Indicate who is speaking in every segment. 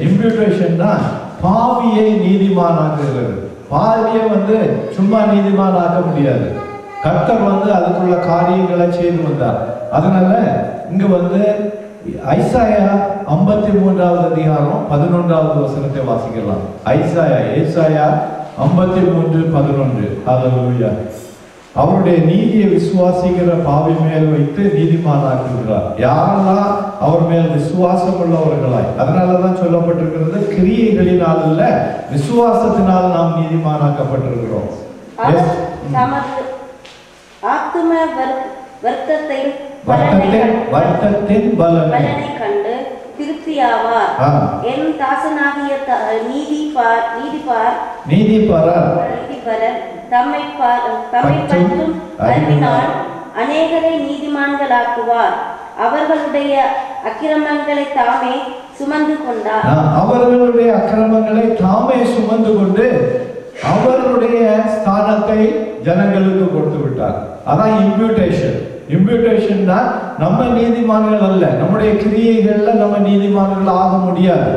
Speaker 1: Imputation தான் பாவியை நீதிமானாக்குகிறது. பாவியை வந்து சும்மா நீதிமானாக்க முடியாது. கர்த்தர் வந்து அதுக்குள்ள காரியங்களை செய்து வந்தார். அதனால இங்க வந்து ஐசாயா 53வது அதிகாரம் 11வது வசனத்தை வாசிக்கலாம். ஏசாயா 53:11. ஹல்லேலூயா. அவருடைய நீதியை விசுவாசிக்கிற பாவி மேல் வைத்து நீதிமானாக்குகிறார். யாரெல்லாம் அவர் மேல் விசுவாசம் உள்ளவர்களாய். அதனாலதான் சொல்லப்பட்டிருக்கிறது, கிரியைகளினால் அல்ல விசுவாசத்தினால் நாம் நீதிமானாக்கப்பட்டிருக்கிறோம். வர்த்தத்தின் பலனை
Speaker 2: கண்டு திருப்தியாவார். என் தாசனாகிய நீதிபரர் தம்மை பற்றும் அறிவினால் அநேகரை நீதிமான்களாக்குவார். அவர்களுடைய அக்கிரமங்களை தாமே சுமந்து கொண்டார்.
Speaker 1: அவர்களுடைய அக்கிரமங்களை தாமே சுமந்து கொண்டு அவர்களுடைய ஸ்தானத்தை ஜனங்களுக்கு கொடுத்து விட்டார். அதான் இம்ப்யூட்டேஷன். இம்ப்யூட்டேஷன்னா நம்ம நீதிமான்கள் அல்ல, நம்முடைய கிரியைகள்ல நம்ம நீதிமான்கள் ஆக முடியாது.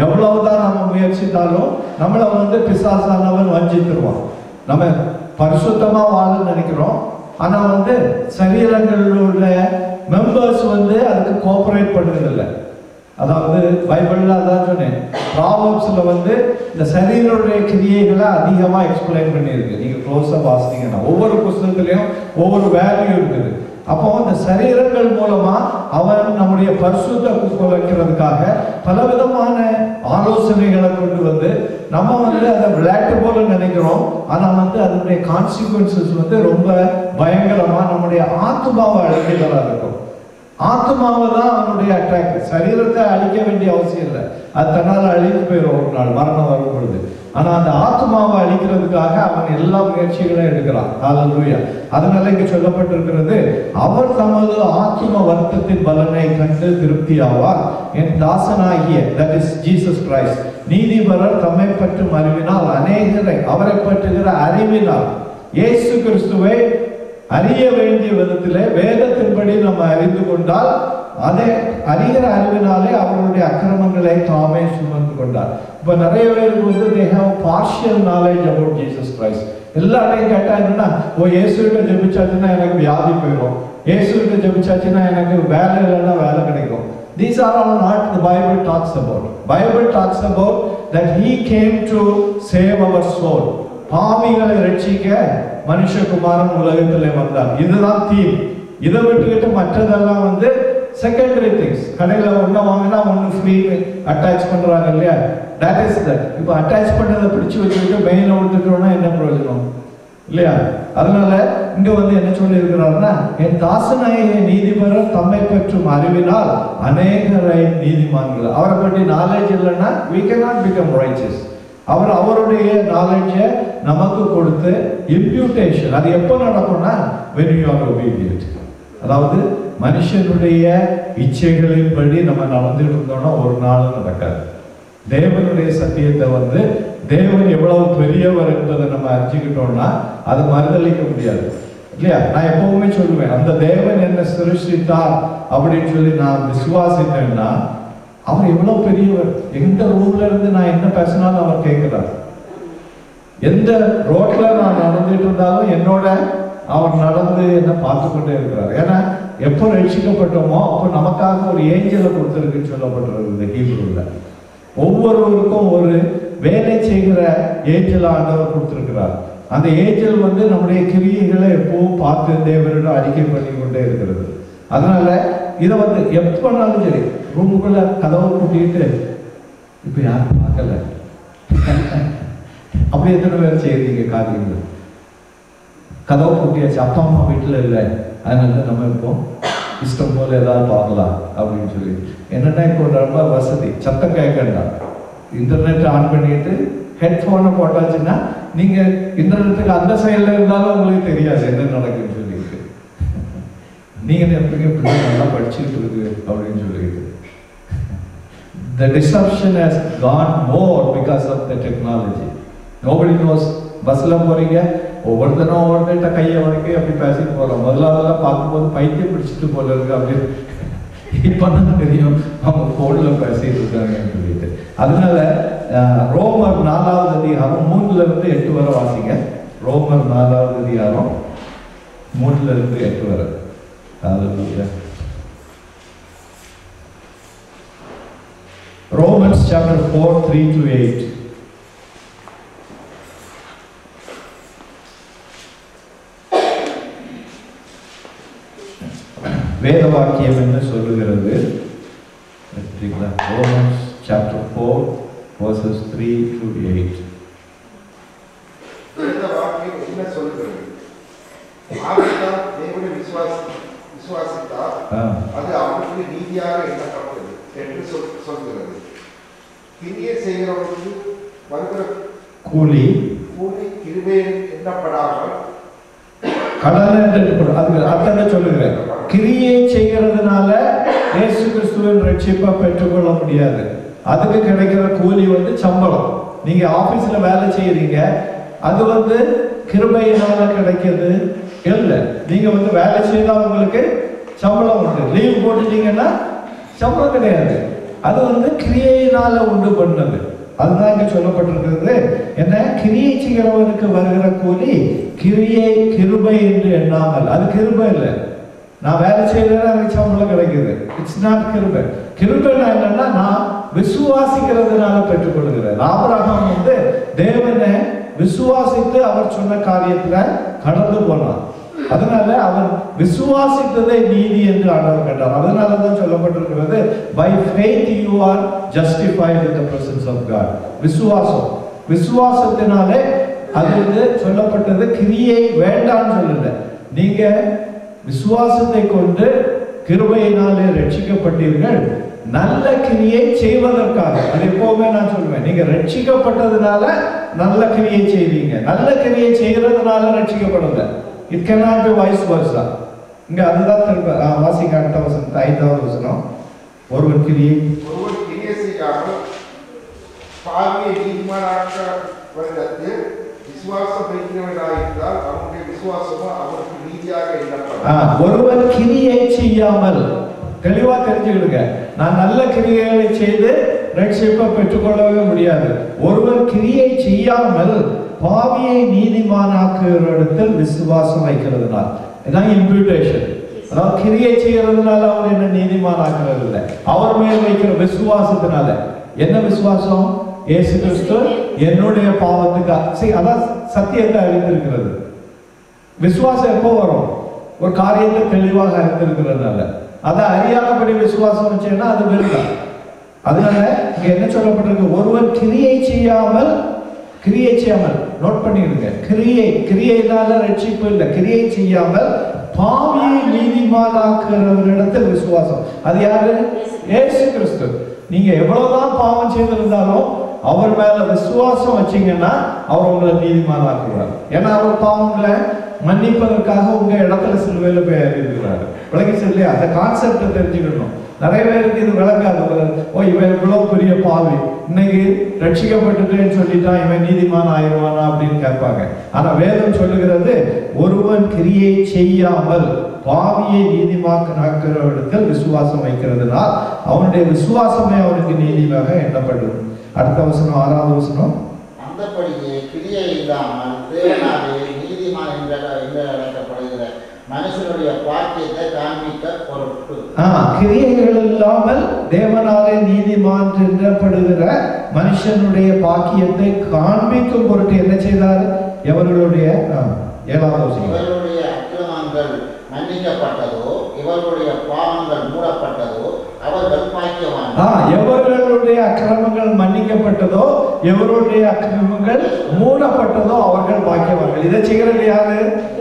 Speaker 1: எவ்வளவுதான் நம்ம முயற்சித்தாலும் நம்மளை வந்து பிசாசானவன் வஞ்சித்துருவான். நம்ம பரிசுத்தமா வாழ நினைக்கிறோம், ஆனா வந்து சரீரங்களோட மெம்பர்ஸ் வந்து அதுக்கு கோஆபரேட் பண்ணுறதில்லை. அதாவது பைபிள்ல அதான் சொன்னேன், ப்ராவர்ப்ஸ்ல வந்து இந்த சரீரனுடைய கிரியைகளை அதிகமா எக்ஸ்பிளைன் பண்ணியிருக்கு. நீங்க க்ளோஸா வாசித்தீங்கன்னா ஒவ்வொரு புஸ்தகத்திலையும் ஒவ்வொரு வேல்யூ இருக்குது. அப்போ இந்த சரீரங்கள் மூலமா அவன் நம்முடைய பரிசுத்த குலைக்கிறதுக்காக பலவிதமான ஆலோசனைகளை கொண்டு வந்து நம்ம வந்து அதை விளையாட்டு போல நினைக்கிறோம். ஆனா வந்து அதனுடைய கான்சிக்வன்சஸ் வந்து ரொம்ப பயங்கரமா நம்முடைய ஆத்மாவை அழிக்கிறதா இருக்கும். ஆத்மாவை தான் அவனுடைய அட்டாக். சரீரத்தை அழிக்க வேண்டிய அவசியம் இல்லை, அது தன்னால் அழிந்து போயிடும் ஒரு நாள் மரணம் வரும் பொழுது. ஆனா அந்த ஆத்மாவை அழிக்கிறதுக்காக அவன் எல்லா முயற்சிகளையும் எடுக்கிறான். ஹல்லேலூயா. அதனால இங்க சொல்லப்பட்டிருக்கிறது, அவர் தமது ஆத்ம வர்த்தத்தின் பலனை கண்டு திருப்தியாவார். என் தாசனாகிய, தட் இஸ் ஜீசஸ் கிரைஸ்ட், நீதிபரர் தம்மை பற்றும் அறிவினால் அநேகரை, அவரை பற்றுகிற அறிவினால், இயேசு கிறிஸ்துவை அறிய வேண்டிய விதத்திலே வேதத்தின்படி நம்ம அறிந்து கொண்டால் அதை அறிகிற அறிவினாலே அவர்களுடைய அக்கிரமங்களை தாமே சுமந்து கொண்டார். இப்ப நிறைய பேருக்கு வந்து they have partial knowledge about Jesus Christ. எல்லாரையும் கேட்டா என்னன்னா, இயேசுகிட்ட ஜெபிச்சாச்சுன்னா எனக்கு வியாதி போயிடும், இயேசுகிட்ட ஜெபிச்சாச்சுன்னா எனக்கு வேலை இல்லைன்னா வேலை கிடைக்கும். These are all not the Bible talks about. Bible talks about that he came to save our soul. பாவிகளை ரட்சிக்க மனுஷகுமாரன் உலகத்திலே வந்தார். இதுதான் தீம். இதை விட்டுக்கிட்டு மற்றதெல்லாம் வந்து செகண்டரி திங்ஸ். கடையில் ஒன்று வாங்கினா ஒன்று ஃப்ரீ அட்டாச் பண்றாங்க இல்லையா, தட் இஸ் தட். இப்போ அட்டாச் பண்ணதை பிடிச்சி வச்சுக்கிட்டு மெயினை விட்டுக்கிறோம்னா என்ன பிரயோஜனம் இல்லையா? அதனால இங்க வந்து என்ன சொல்லி இருக்கிறாருன்னா, என் தாசனாகிய நீதிபரர் தம்மை பற்றும் அறிவினால் அநேகரை நீதிமான்கள். அவரை பற்றி நாலேஜ் இல்லைன்னா we cannot become righteous. அவருடைய நாலேஜை நமக்கு கொடுத்து இம்ப்யூட்டேஷன். அது எப்போ நடக்கும்னா when you are obedient. அதாவது மனுஷனுடைய இச்சைகளின்படி நம்ம நடந்துட்டு இருந்தோம்னா ஒரு நாள் நடக்காது. தேவனுடைய சத்தியத்தை வந்து தேவன் எவ்வளவு பெரியவர் என்பதை நம்ம அறிஞ்சுக்கிட்டோம்னா அதை மறுதளிக்க முடியாது இல்லையா? நான் எப்பவுமே சொல்லுவேன், அந்த தேவன் என்ன சிருஷ்டித்தார் அப்படின்னு சொல்லி நான் விசுவாசித்தேன்னா அவர் எவ்வளவு பெரியவர். எந்த ரூம்ல இருந்து நான் என்ன பேசினாலும் அவர் கேட்கிறார். எந்த ரோட்ல நான் நடந்துட்டு இருந்தாலும் என்னோட அவர் நடந்து என்ன பார்த்து கொண்டே இருக்கிறார். ஏன்னா எப்போ ரட்சிக்கப்பட்டோமோ அப்போ நமக்காக ஒரு ஏஞ்சலை கொடுத்துருக்குன்னு சொல்லப்பட்டிருக்கு ஹீப்ரூல. ஒவ்வொருவருக்கும் ஒரு வேலை செய்கிற ஏஞ்சல் ஆண்டவர் கொடுத்திருக்கிறார். அந்த ஏஞ்சல் வந்து நம்முடைய கிரியைகளை எப்பவும் பார்த்து தேவனிடம் அறிக்கை பண்ணி கொண்டே இருக்கிறது. அதனால இதை வந்து எப்பனாலும் சரி ரூமுக்குள்ள கதவை கூட்டிட்டு இப்ப யாரும் பார்க்கல அப்படி எத்தனை பேர் செய்யறீங்க காரியங்கள்? கதவை கூட்டியாச்சு, அப்பா அம்மா வீட்டுல இல்லை, அதனால நம்ம இப்போ இஷ்டம் போல ஏதாவது பார்க்கலாம் அப்படின்னு சொல்லி. என்னன்னா இப்போ ரொம்ப வசதி, சத்தம் கேட்கண்டா, இன்டர்நெட் ஆன் பண்ணிட்டு ஹெட்ஃபோனை போட்டாச்சுன்னா நீங்க இன்டர்நெட்டுக்கு அந்த சைட்ல இருந்தாலும் உங்களுக்கு தெரியாது என்ன நடக்குன்னு சொல்லிட்டு. நீங்க எப்படிங்க பிள்ளை நல்லா படிச்சுட்டு இருக்கு அப்படின்னு சொல்லிட்டு. The deception has gone more because of the technology. Nobody knows. பஸ்ல போறீங்க, ஒவ்வொருத்தட்ட கையை வரைக்கும் அப்படி பேசிட்டு போறோம். முதலாவதெல்லாம் பார்க்கும்போது பைத்தியம் பிடிச்சிட்டு போல இருக்கு அப்படின்னு. இப்பதான் தெரியும் அவங்க போன்ல பேசிட்டு இருக்காங்கன்னு சொல்லிட்டு. அதனால ரோமர் 4வது அதிகாரம் 3 to 8 வரை வாசிங்க. ரோமர் 4வது அதிகாரம் 3 to 8 வரை. ஹalleluya. Romans chapter 4 3 to 8. வேத வாக்கியம் என்ன சொல்லுகிறது? Romans chapter 4 verses 3 to 8.
Speaker 3: வேத வாக்கியம் என்ன சொல்லுகிறது? ஆபிரகாம் தேவனை விசுவாசித்தார், அது அவனுக்கு நீதியாக எண்ணப்பட்டது என்று சொல்கிறது. கிரியை செய்கிறவனுக்கு வருகிற கூலி கிருபை எண்ணப்படாமல்
Speaker 1: கடனை சொல்லுகிறேன். கிரியை செய்கிறதுனால இயேசு கிறிஸ்துவின் ரட்சிப்பை பெற்றுக்கொள்ள முடியாது. அதுக்கு கிடைக்கிற கூலி சம்பளம். நீங்க ஆபீஸ்ல வேலை செய்யறீங்க, அது கிருபையினால கிடைக்கிறது இல்லை. நீங்க வேலை செய்தா உங்களுக்கு சம்பளம் உண்டு. லீவ் போட்டுட்டீங்கன்னா சம்பளம் கிடையாது. அது கிரியையினால உண்டு பண்ணது. அதுதான் இங்க சொல்லப்பட்டிருக்கிறது. என்ன? கிரியை செய்கிறவனுக்கு வருகிற கூலி கிருபை என்று எண்ணாமல். அது கிருபை இல்லை. நான் வேலை செய்யறேன், எனக்கு சம்பளம் கிடைக்குது. இட்ஸ் நாட் கிருபை. கிருபைனா என்னன்னா, நான் விசுவாசிக்கிறதுனால பெற்றுக்கொள்கிறேன். ஆபிரகாம் தேவனை விசுவாசித்து அவர் சொன்ன காரியத்துல கடந்து போனார். அதனால அவர் விசுவாசித்ததை நீதி என்று ஆண்டவர் கண்டார். அதனாலதான் சொல்லப்பட்டிருக்கிறது, by faith you are justified in the presence of God. விசுவாசம், விசுவாசத்தினாலே அது சொல்லப்பட்டது. கிரியை வேண்டாம்னு சொல்லல. நீங்க விசுவாசத்தை கொண்டு கிருபையினாலே ரட்சிக்கப்பட்டீர்கள், நல்ல கிரியை செய்வதற்காக. அது எப்பவுமே நான் சொல்லுவேன், நீங்க ரட்சிக்கப்பட்டதுனால நல்ல கிரியை செய்வீங்க. நல்ல கிரியை செய்யறதுனால ரட்சிக்கப்படல. It cannot be vice versa. இங்க அதுதான் திரும்ப வாசிக்க அடுத்த வசனம் 5வது வசனம். ஒருவன் கிரியை
Speaker 3: செய்யாமல் பாவியை நீதிமானாக்க வருடத்தில் விசுவாசம் வைக்கிறவனாயிருந்தால் அவனுடைய விசுவாசமும் அவனுக்கு நீதியாக எண்ணப்படும்.
Speaker 1: ஒருவன் கிரியை செய்யாமல், தெளிவா தெரிஞ்சுக்கிடுங்க, நான் நல்ல கிரியைகளை செய்து ரட்சிப்பை பெற்றுக்கொள்ளவே முடியாது. ஒருவன் கிரியை செய்யாமல் பாவியை நீதிமானாக்குகிற இடத்தில் விசுவாசம் வைக்கிறதுனால், இதான் இம்ப்யூட்டேஷன். அதாவது கிரியை செய்யறதுனால அவர் என்ன நீதிமானாக்குறது இல்லை, அவர் மேல் வைக்கிற விசுவாசத்தினால. என்ன விசுவாசம்? இயேசு கிறிஸ்து என்னுடைய பாவத்துக்கு, அதான் சத்தியத்தை அறிந்திருக்கிறது. விசுவாசம் எப்போ வரும்? ஒரு காரியத்தை தெளிவாக அறிந்திருக்கிறதுனால. அதை அறியாதபடி விசுவாசம் வச்சேன்னா அது வெறும். அதனால இங்க என்ன சொல்லப்பட்டிருக்கு? ஒருவன் கிரியை செய்யாமல் நோட் பண்ணிடுங்க. கிரியைனால ரட்சிப்பு இல்லை. கிரியை செய்யாமல் பாவியை நீதிமானாக்குறவரிடத்தில் விசுவாசம். அது யாரு? இயேசு கிறிஸ்து. நீங்க எவ்வளவுதான் பாவம் செய்திருந்தாலும் அவர் மேல விசுவாசம் வச்சீங்கன்னா அவர் உங்களை நீதிமானாக்குவார். ஏன்னா அவர் பாவங்களை மன்னிப்பதற்காக உங்க இடத்துல சிலுவையில போய் அறிவிக்கிறாரு. விளங்கி இல்லையா? அந்த கான்செப்டை தெரிஞ்சுக்கணும். நிறைய பேருக்கு இது விளங்காது. ஓ, இவன் இவ்வளவு பெரிய பாவி, இன்னைக்கு ரட்சிக்கப்பட்டுட்டேன்னு சொல்லிட்டா இவன் நீதிமான் ஆயிடுவானா அப்படின்னு கேட்பாங்க. ஆனா வேதம் சொல்லுகிறது, ஒருவன் கிரியை செய்யாமல் பாவியை நீதிமானாக்குற இடத்தில் விசுவாசம் வைக்கிறதுனால் அவனுடைய விசுவாசமே அவனுக்கு நீதியாக எண்ணப்படும். அடுத்த வசனம் 6வது வசனம்.
Speaker 4: அந்தபடியே கிரியை இல்லாமல் தேவனாலே நீதிமான் என்று அழைக்கப்படுகிற மனுஷனுடைய பாக்கியத்தை காண்பிக்க பொருட்டு.
Speaker 1: கிரியைகள் இல்லாமல் தேவனாலே நீதிமான் என்றப்படுகிற மனுஷனுடைய பாக்கியத்தை காண்பிக்கும் பொருட்டு என்ன செய்தார்? எவர்களுடைய 7வது வசனம்.
Speaker 4: இவருடைய அக்கிரமங்கள் மன்னிக்கப்பட்டதோ, இவருடைய பாவங்கள் மூடப்பட்டதோ அவர்கள் பாக்கியவான்கள்.
Speaker 1: எவர்களுடைய அக்கிரமங்கள் மன்னிக்கப்பட்டதோ, எவருடைய அக்கிரமங்கள் மூடப்பட்டதோ அவர்கள் பாக்கியவான்கள். இதை செய்கிறது யாரு?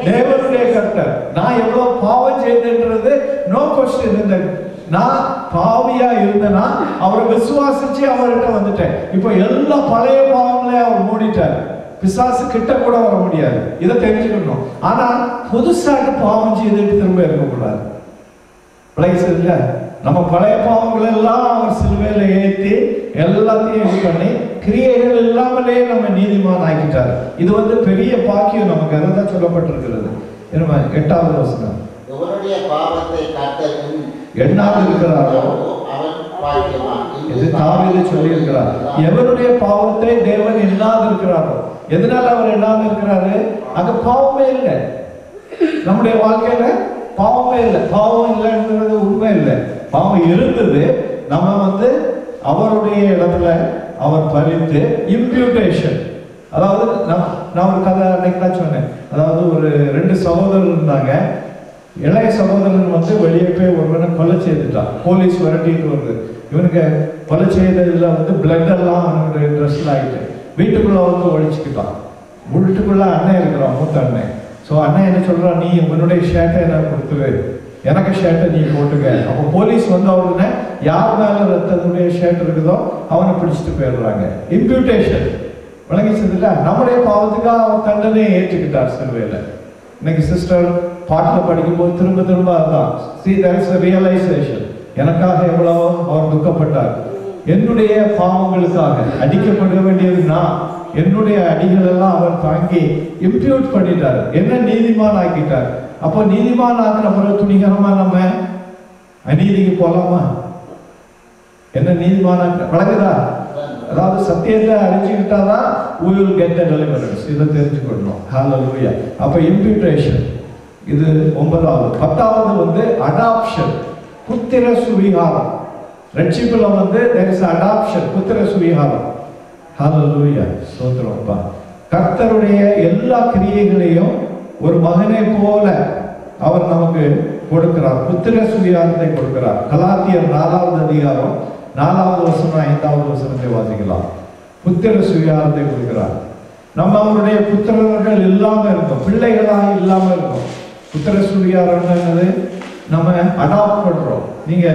Speaker 1: தேவனுடைய கர்த்தர். நான் எவ்வளவு பாவம் செய்தேன்றது நோ கொஸ்டின். இந்த நான் பாவியா இருந்தேன்னா அவரை விசுவாசிச்சு அவர்கிட்ட வந்துட்டேன். இப்போ எல்லா பழைய பாவங்களையும் அவர் மூடிட்டார். பிசாசு கிட்ட கூட வர முடியாது. இதை தெரிஞ்சுக்கணும். ஆனா புதுசாக பாவம் செய்துட்டு திரும்ப இருக்கக்கூடாது. பிளேஸ் இல்ல, நம்ம பழைய பாவங்கள் எல்லாம் அவர் சிலுவையில ஏற்றி எல்லாத்தையும் இது பண்ணி கிரியைகள் இல்லாமலே நம்ம நீதிமான் ஆக்கிட்டார். இது பெரிய பாக்கியம் நமக்கு. அதுதான் சொல்லப்பட்டிருக்கிறது. 8வது வசனம்.
Speaker 4: இவருடைய பாவத்தை கர்த்தர்
Speaker 1: எண்ணாது இருக்கிறாரோ
Speaker 4: பாக்கியவான்.
Speaker 1: இது தாவீது சொல்லி இருக்கிறார். எவருடைய பாவத்தை தேவன் எண்ணாது இருக்கிறாரோ, எதனால அவர் எண்ணாது இருக்கிறாரு? அங்க பாவமே இல்லை. நம்முடைய வாழ்க்கையில பாவமே இல்லை. பாவம் இல்லைன்றது உண்மை இல்லை. பாவம் இருந்தது. நம்ம அவருடைய இடத்துல அவர் பறித்து இம்ப்யூட்டேஷன், அதாவது நான் ஒரு கதை அன்னைக்கு தான் சொன்னேன். அதாவது ஒரு 2 சகோதரர் இருந்தாங்க. இளைய சகோதரன் வெளியே போய் ஒருவனை கொலை செய்துட்டான். போலீஸ் விரட்டிட்டு வருது. இவனுக்கு கொலை செய்ததுல பிளட் எல்லாம் அவனுடைய ட்ரெஸ்ல ஆகிட்டு வீட்டுக்குள்ள ஒழிச்சுக்கிட்டான். வீட்டுக்குள்ள அண்ணன் இருக்கிறான், மூத்த அண்ணன். ஸோ அண்ணன் என்ன சொல்றான், நீ உன்னுடைய ஷர்ட்டை எனக்கு கொடுத்துரு, எனக்கு ஷர்ட்டை நீ போட்டுக்க. அப்போ போலீஸ் உடனே யார் மேல ரத்தத்துடைய ஷர்ட் இருக்குதோ அவனை பிடிச்சிட்டு போயிடுறாங்க. இம்ப்யூட்டேஷன் விளங்கிச்சதுல நம்முடைய பாவத்துக்காக அவர் தண்டனையை ஏற்றுக்கிட்டார் சிலுவையில. இன்னைக்கு சிஸ்டர் பாட்டில் படிக்கும்போது திரும்ப திரும்ப அதுதான், see there is a realization. எனக்காக எவ்வளவோ அவர் துக்கப்பட்டார். என்னுடைய பாவங்களுக்காக அடிக்கப்பட வேண்டியது நான். என்னுடைய அடிகள் எல்லாம் அவர் தாங்கி இம்ப்யூட் பண்ணிட்டார், என்ன நீதிமான் ஆக்கிட்டார். அப்போ நீதிமான் ஆக்கின பிறகு துணிகரமா நம்ம அநீதிக்கு போலாமா? என்ன நீதிமான் வழங்குதா? அதாவது சத்தியத்தை அறிஞ்சுக்கிட்டாதான் we will get the deliverance. இதை தெரிஞ்சுக்கணும். Hallelujah. அப்ப இம்ப்யூட்டேஷன் இது 9வது. 10வது அடாப்ஷன், புத்திர சுவிகாரம். ரட்சிப்புல there is adoption, புத்திர சுவிகாரம். Hallelujah. ஸ்தோத்திரம்ப்பா. கர்த்தருடைய எல்லா கிரியைகளையும் ஒரு மகனை போல அவர் நமக்கு கொடுக்கிறார். புத்திர சுவிகாரத்தை கொடுக்கிறார். கலாத்தியர் 4வது அதிகாரம் 4வது வசனம் 5வது வசனத்தை வாசிக்கலாம். புத்திர சுவிகாரத்தை கொடுக்கிறார். நம்ம அவருடைய புத்திரர்கள் இல்லாம இருக்கோம், பிள்ளைகளாக இல்லாம இருக்கோம். புத்திர சுவிகாரம் என்னது? நம்ம அடாப்ட் பண்றோம். நீங்க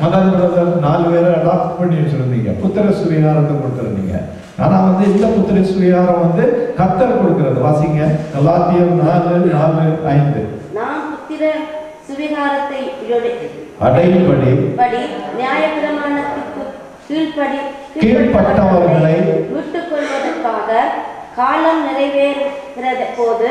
Speaker 1: மதன் பிரதர் 4 பேரை அடாப்ட் பண்ணி வச்சிருந்தீங்க, புத்திர சுவிகாரத்தை கொடுத்துருந்தீங்க. ஆனா இந்த புத்திர சுவிகாரம் கர்த்தர் கொடுக்கிறது. வாசிங்க கலாத்தியர் 4:4-5.
Speaker 2: நாம் புத்திர சுவிகாரத்தை
Speaker 1: அடையும்படி
Speaker 2: நியாயப்பிரமாணத்துக்கு
Speaker 1: கீழ்ப்பட்டவர்களை
Speaker 2: விட்டுக் கொள்வதற்காக காலம்
Speaker 1: நிறைவேறின போது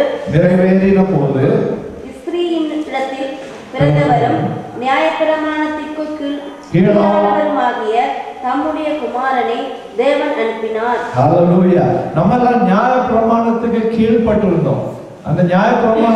Speaker 2: ஸ்திரீயின் இடத்தில் பிறந்தவரும் நியாயப்பிரமாணத்திற்கு கீழானவருமாகிய தம்முடைய குமாரனை தேவன் அனுப்பினார்.
Speaker 1: ஹல்லேலூயா. நம்ம எல்லாம் நியாயப்பிரமாணத்துக்கு கீழ்ப்பட்டிருந்தோம். அந்த நியாயப்பிரமாணம்